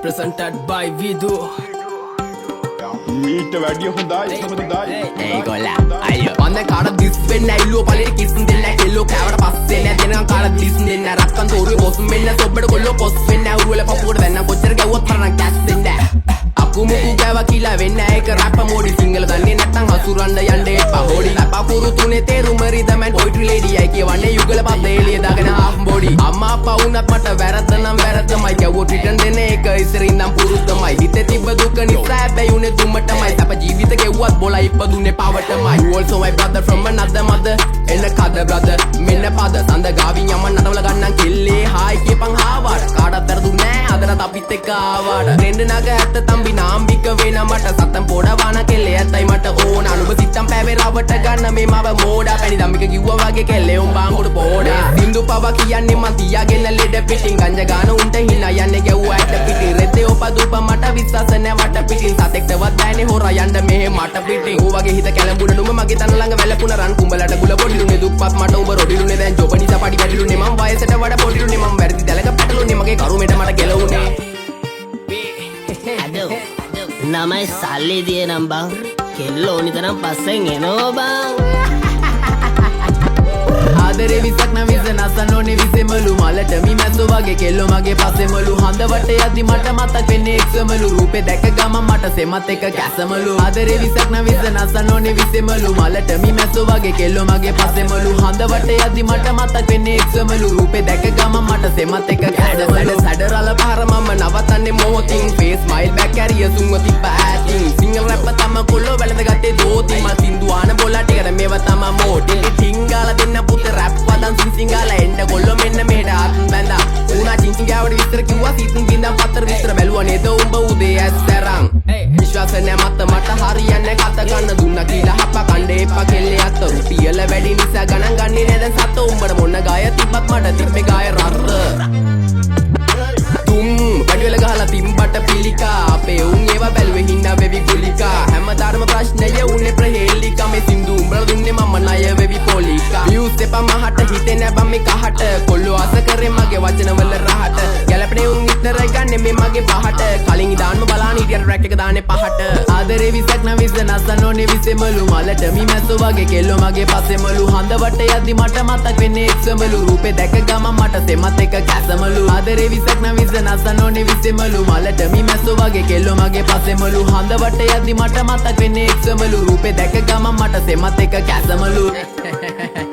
Presented by Vidu. මීට වැඩිය හොඳයි ඒගොල්ලා අයියෝ මන්ද කාට දිස් වෙන්න ඇයිලුව පළේ කිස්සන් දෙන්න කෙල්ලෝ කෑවට පස්සේ නෑ දෙනකන් කාට දිස් දෙන්න රක්කන් තෝරුවේ බොස් මෙන්න සොබ්බට කොල්ලෝ පොස් වෙන්න උරුවල පපුවට දැන්න කොච්චර ගැව්වත් තරණ කැස් දෙන්න අකුමුකු ගෑවා කියලා වෙන්න ඒක රැප් මොඩි සිංගල දන්නේ නැත්නම් හසුරන්න යන්න එපා හොඩි අපපුරු තුනේ තේරුම රිදමන් පොයිට්‍රි ලේඩි අය කියවන්නේ යුගල පද එළිය දාගෙන half body අම්මා අප්පා වුණත් මට වැරද්ද නම් වැරද්දමයි ගැව්වොත් රිටර්න් දෙන එක ඉස්සරින් නම් පුරුද්දමයි හිතේ තිබ්බ දුක නිසා හැබැයි උනේ දුමටමයි අප ජීවිත ගෙව්වත් බොලා ඉපදුනේ පවටමයි you also my brother from another mother එන්න කද brother මෙන්න පද සඳ ගාවින් යමන් නටවල ගන්නම් කිල්ලේ හායි කියපන් හාවට කාටවත් වැරදුනේ නෑ අදට අපිත් එක්ක ආවට ට්‍රෙන්ඩ් නග ඇත්ත තම්බි නාම්බික වෙන මට සතම් පොඩවාන කෙල්ලේ ඇත්තයි මට ඕන අනුබ සිත්තම් පෑවේ රවට ගන්න මේ මව මෝඩා පැණි දම්මික කිව්වා වගේ කෙල්ලේ උන් බාංගුඩ පොඩා සින්දු පව කියන්නේ මන් තියාගෙන ලෙඩ පිටින් ගංජ ගාන උන්ට හිනා යන්නේ ගැව්වා ඇට පිටින් රෙද්දේ ඔපදුප මට විශ්වාස නෑ වට පිටින් සතෙක්ටවත් බෑනේ හොරා යන්න මෙහෙ මට පිටින් ඌ වගේ හිත කැලඹුණ නුඹ මගේ තන ළඟ වැළපුණ රන් කුඹලට ගුල පොඩිලුනේ දුප්පත් මට උඹ රොඩිලුනේ දැන් ජොබ නිසා පඩි ගැඩිලුනේ මම වයසට වඩා පොඩිලුනේ මම වැරදි දැලක පැටලුනේ මගේ කරුමෙට මට ගැලවුනේ නමයි සල්ලි දිය නම් බං කෙල්ලෝ ඕනිතරම් පස්සෙන් එනෝ බං ආදරේ විසක් නම් විස නසන්න ඕනේ විසෙමලු මලට මි මැස්සෝ වගේ කෙල්ලෝ මගේ පස්සෙමලු හඳ වටේ යද්දි මට මතක් වෙන්නේ එක්සමලු රූපේ දැක ගම මට සෙමත් එක කැසමලු ආදරේ විසක් නම් විස නසන්න ඕනේ විසෙමලු මලට මි මැස්සෝ වගේ කෙල්ලෝ මගේ පස්සෙමලු හඳ වටේ යද්දි මට මතක් වෙන්නේ එක්සමලු රූපේ දැක ගම මට සෙමත් එක කැසමලු සැඩරල පාර මම නවතන්නේ මොහොතින් ෆේස් ස්මයිල් බෑක් කැරිය සුන්ව තිබ්බ ඇටින් සිංගල් රැප් තම කොල්ලෝ වැළඳ ගත්තේ දෝති මා සින්දු ආන බොලා ටිකට මේව තම මෝටි ටිංගාල දෙන්න පුත රැප් වදන් සිංගාල එන්න කොල්ලෝ මෙන්න මෙහෙට ආත්ම බැඳා උනා චිංචි ගාවට විස්තර කිව්වා සීතුන් බින්දම් පතර විස්තර බැලුවා නේද උඹ උදේ ඇස්තරන් විශ්වාස නැ මට හරියන්නේ කත ගන්න දුන්නා කියලා හප්ප කණ්ඩේ එපා කෙල්ලේ අත රුපියල වැඩි නිසා ගණන් ගන්නේ නේද සත උඹට මොන ගාය තිබ්බත් මට තිබ්බේ ගාය රත්ත තුම් පඩිවල ගහලා තිම්බට පිළිකා අපේ උන් ඒවා බැලුවේ හින්නා වෙවි කුලිකා හැමදාම ප්‍රශ්නය උනේ ප්‍රහෙලිකා මේ සින්දු උඹලා දුන්නේ මම ණය වෙවි පොලිකා views එපා මහට හිතේ නැ බම් මේ කහට කොල්ලෝ ආස කරේ මගේ වචනවල රහට ගැලපනේ උන් විතර ගන්නේ මේ මගේ පහට කලින් ඉදාන්ම බලාන හිටියට රැක් එක දාන්නේ පහට ආදරේ විසක් නම් විස නසන්න ඕනේ විසෙමලු මලට මි මැස්සෝ වගේ කෙල්ලෝ මගේ පස්සෙමලු හඳ වටේ යද්දි මට මතක් වෙන්නේ එක්සමලු රූපේ දැක ගම මට සෙමත් එක කැසමලු ආදරේ විසක් නම් විස නසන්න ඕනේ විසෙමලු මලට මි මැස්සෝ වගේ කෙල්ලෝ මගේ පස්සෙමලු හඳ වටේ යද්දි මට මතක් වෙන්නේ එක්සමලු රූපේ දැක ගම මට සෙමත් එක කැසමලු